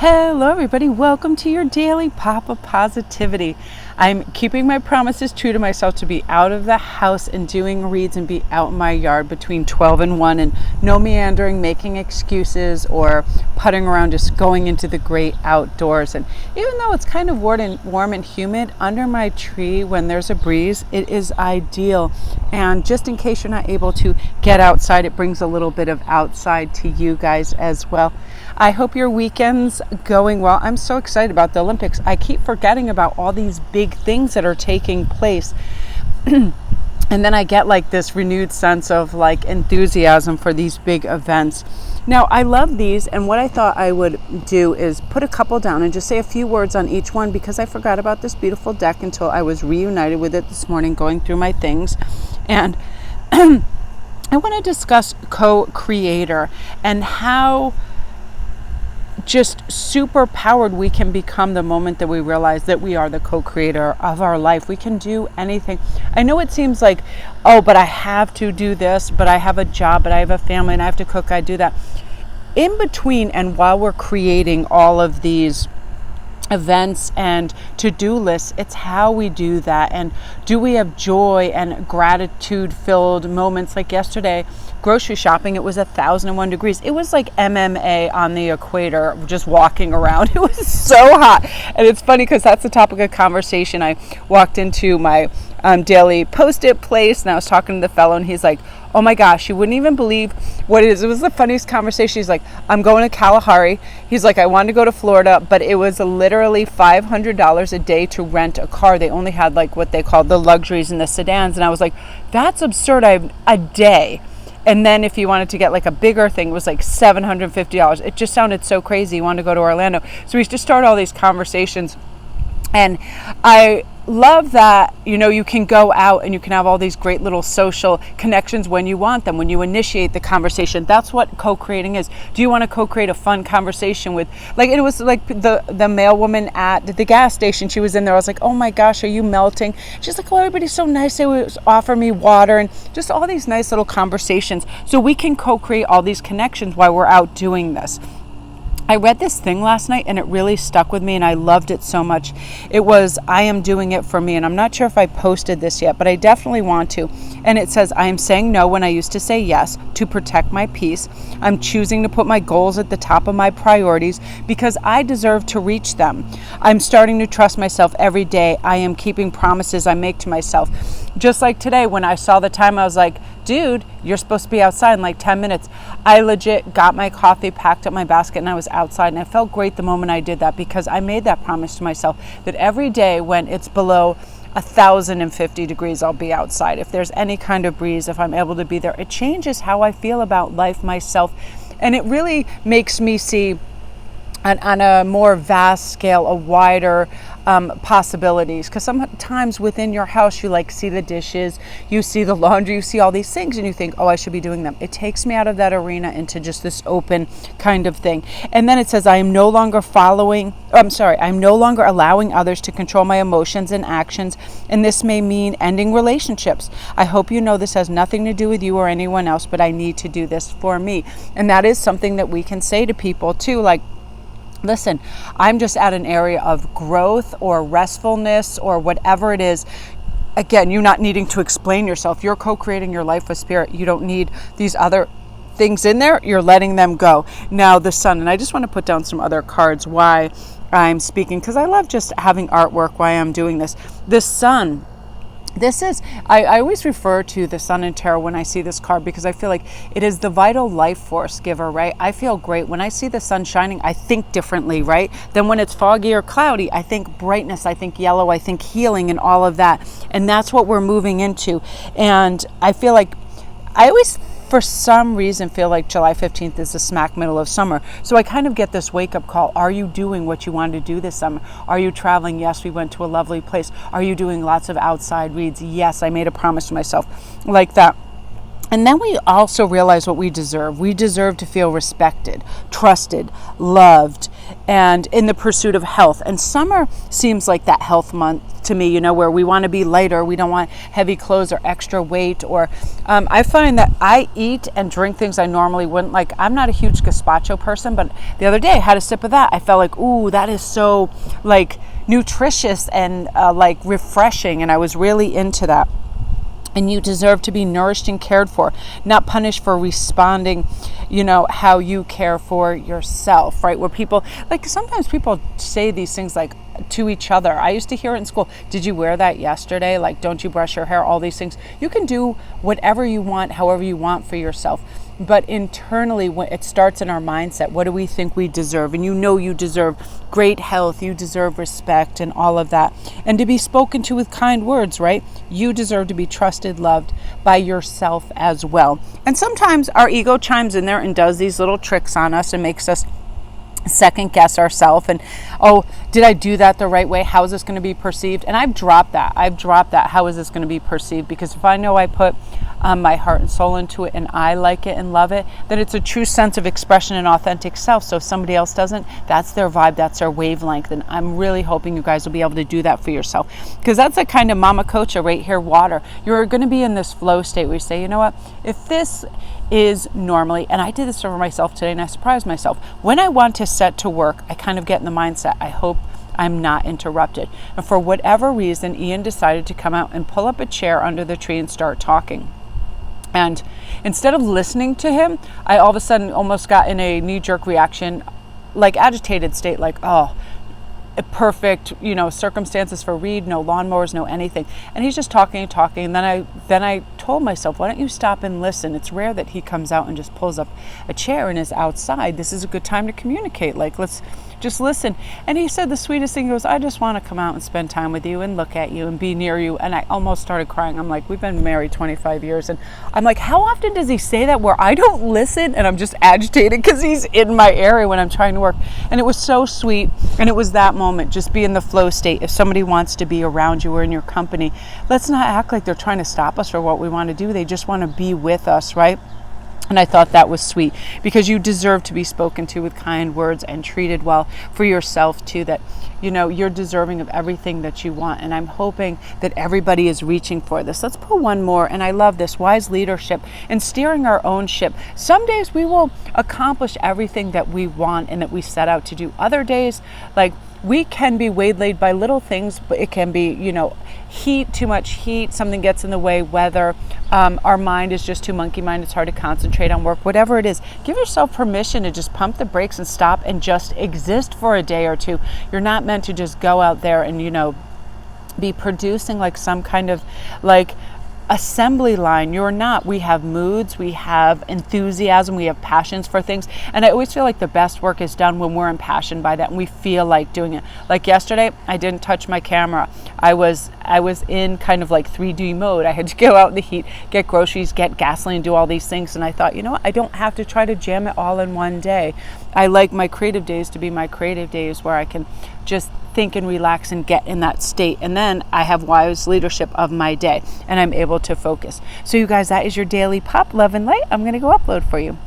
Hello everybody, welcome to your daily pop of positivity. I'm keeping my promises true to myself to be out of the house and doing reads and be out in my yard between 12 and 1 and no meandering, making excuses or putting around, just going into the great outdoors. And even though it's kind of warm and humid, under my tree when there's a breeze, it is ideal. And just in case you're not able to get outside, it brings a little bit of outside to you guys as well. I hope your weekend's going well. I'm so excited about the Olympics. I keep forgetting about all these big things that are taking place. And then I get like this renewed sense of like enthusiasm for these big events. Now, I love these, and what I thought I would do is put a couple down and just say a few words on each one, because I forgot about this beautiful deck until I was reunited with it this morning going through my things. And I want to discuss co-creator and how just super powered we can become the moment that we realize that we are the co-creator of our life. We can do anything. I know it seems like, oh, but I have to do this, but I have a job, but I have a family and I have to cook, I do that. In between and while we're creating all of these events and to-do lists, it's how we do that. And do we have joy and gratitude filled moments? Like yesterday, grocery shopping, it was 1,001 degrees. It was like MMA on the equator, just walking around. It was so hot. And it's funny because that's the topic of conversation. I walked into my daily Post-it place and I was talking to the fellow and he's like, oh my gosh, you wouldn't even believe what it is. It was the funniest conversation. He's like, I'm going to Kalahari. He's like, I wanted to go to Florida, but it was literally $500 a day to rent a car. They only had like what they call the luxuries and the sedans. And I was like, that's absurd. I have a day. And then if you wanted to get like a bigger thing, it was like $750. It just sounded so crazy. You wanted to go to Orlando. So we just started all these conversations. And I love that, you can go out and you can have all these great little social connections when you want them, when you initiate the conversation. That's what co-creating is. Do you want to co-create a fun conversation with, like, it was like the mail woman at the gas station. She was in there. I was like, oh my gosh, are you melting? She's like, oh, everybody's so nice. They would offer me water and just all these nice little conversations. So we can co-create all these connections while we're out doing this. I read this thing last night and it really stuck with me and I loved it so much. It was, I am doing it for me. And I'm not sure if I posted this yet, but I definitely want to. And it says, I am saying no when I used to say yes to protect my peace. I'm choosing to put my goals at the top of my priorities because I deserve to reach them. I'm starting to trust myself every day. I am keeping promises I make to myself. Just like today, when I saw the time, I was like, dude, you're supposed to be outside in like 10 minutes. I legit got my coffee, packed up my basket, and I was outside. And I felt great the moment I did that because I made that promise to myself that every day when it's below 1,050 degrees, I'll be outside. If there's any kind of breeze, if I'm able to be there, it changes how I feel about life, myself. And it really makes me see on a more vast scale, a wider possibilities. Because sometimes within your house, you like see the dishes, you see the laundry, you see all these things and you think, oh, I should be doing them. It takes me out of that arena into just this open kind of thing. And then it says, I'm no longer allowing others to control my emotions and actions. And this may mean ending relationships. I hope you know this has nothing to do with you or anyone else, but I need to do this for me. And that is something that we can say to people too, like, listen, I'm just at an area of growth or restfulness or whatever it is. Again, you're not needing to explain yourself. You're co-creating your life with spirit. You don't need these other things in there. You're letting them go. Now the sun, and I just want to put down some other cards why I'm speaking, because I love just having artwork, why I'm doing this. The sun. This is, I always refer to the sun in tarot when I see this card because I feel like it is the vital life force giver, right? I feel great. When I see the sun shining, I think differently, right? Then when it's foggy or cloudy, I think brightness, I think yellow, I think healing and all of that. And that's what we're moving into. And I feel like, I always for some reason feel like July 15th is the smack middle of summer. So I kind of get this wake-up call. Are you doing what you wanted to do this summer? Are you traveling? Yes, we went to a lovely place. Are you doing lots of outside reads? Yes, I made a promise to myself like that. And then we also realize what we deserve. We deserve to feel respected, trusted, loved, and in the pursuit of health. And summer seems like that health month to me, where we want to be lighter, we don't want heavy clothes or extra weight, or I find that I eat and drink things I normally wouldn't. Like, I'm not a huge gazpacho person, but the other day I had a sip of that. I felt like, ooh, that is so like nutritious and like refreshing, and I was really into that. And you deserve to be nourished and cared for, not punished for responding, how you care for yourself, right? Where people, like, sometimes people say these things like to each other. I used to hear it in school. Did you wear that yesterday? Like, don't you brush your hair? All these things. You can do whatever you want, however you want for yourself. But internally, when it starts in our mindset, what do we think we deserve? And you deserve great health, you deserve respect and all of that. And to be spoken to with kind words, right? You deserve to be trusted, loved by yourself as well. And sometimes our ego chimes in there and does these little tricks on us and makes us second guess ourselves and, oh, did I do that the right way? How is this going to be perceived? And I've dropped that. How is this going to be perceived? Because if I know I put my heart and soul into it and I like it and love it, then it's a true sense of expression and authentic self. So if somebody else doesn't, that's their vibe, that's their wavelength. And I'm really hoping you guys will be able to do that for yourself, because that's a kind of mama cocha right here, water. You're going to be in this flow state where you say, you know what, if this is normally, and I did this for myself today and I surprised myself, when I want to set to work, I kind of get in the mindset, I hope I'm not interrupted. And for whatever reason, Ian decided to come out and pull up a chair under the tree and start talking. And instead of listening to him, I all of a sudden almost got in a knee-jerk reaction, like agitated state, like, oh, perfect, circumstances for Reed, no lawnmowers, no anything. And he's just talking. And then I told myself, why don't you stop and listen? It's rare that he comes out and just pulls up a chair and is outside. This is a good time to communicate. Like, let's just listen. And he said the sweetest thing. He goes, I just want to come out and spend time with you and look at you and be near you. And I almost started crying. I'm like, we've been married 25 years. And I'm like, how often does he say that where I don't listen and I'm just agitated because he's in my area when I'm trying to work? And it was so sweet. And it was that moment, just be in the flow state. If somebody wants to be around you or in your company, let's not act like they're trying to stop us for what we want to do. They just want to be with us, right? And I thought that was sweet, because you deserve to be spoken to with kind words and treated well for yourself too, that you're deserving of everything that you want. And I'm hoping that everybody is reaching for this. Let's put one more. And I love this: wise leadership and steering our own ship. Some days we will accomplish everything that we want and that we set out to do. Other days, like, we can be waylaid by little things, but it can be, heat, too much heat, something gets in the way, weather, our mind is just too monkey mind, it's hard to concentrate on work, whatever it is. Give yourself permission to just pump the brakes and stop and just exist for a day or two. You're not meant to just go out there and, be producing like some kind of like assembly line. You're not. We have moods, we have enthusiasm, we have passions for things. And I always feel like the best work is done when we're impassioned by that and we feel like doing it. Like yesterday, I didn't touch my camera. I was in kind of like 3D mode. I had to go out in the heat, get groceries, get gasoline, do all these things. And I thought, you know what? I don't have to try to jam it all in one day. I like my creative days to be my creative days where I can just think and relax and get in that state. And then I have wise leadership of my day and I'm able to focus. So you guys, that is your daily pop, love and light. I'm going to go upload for you.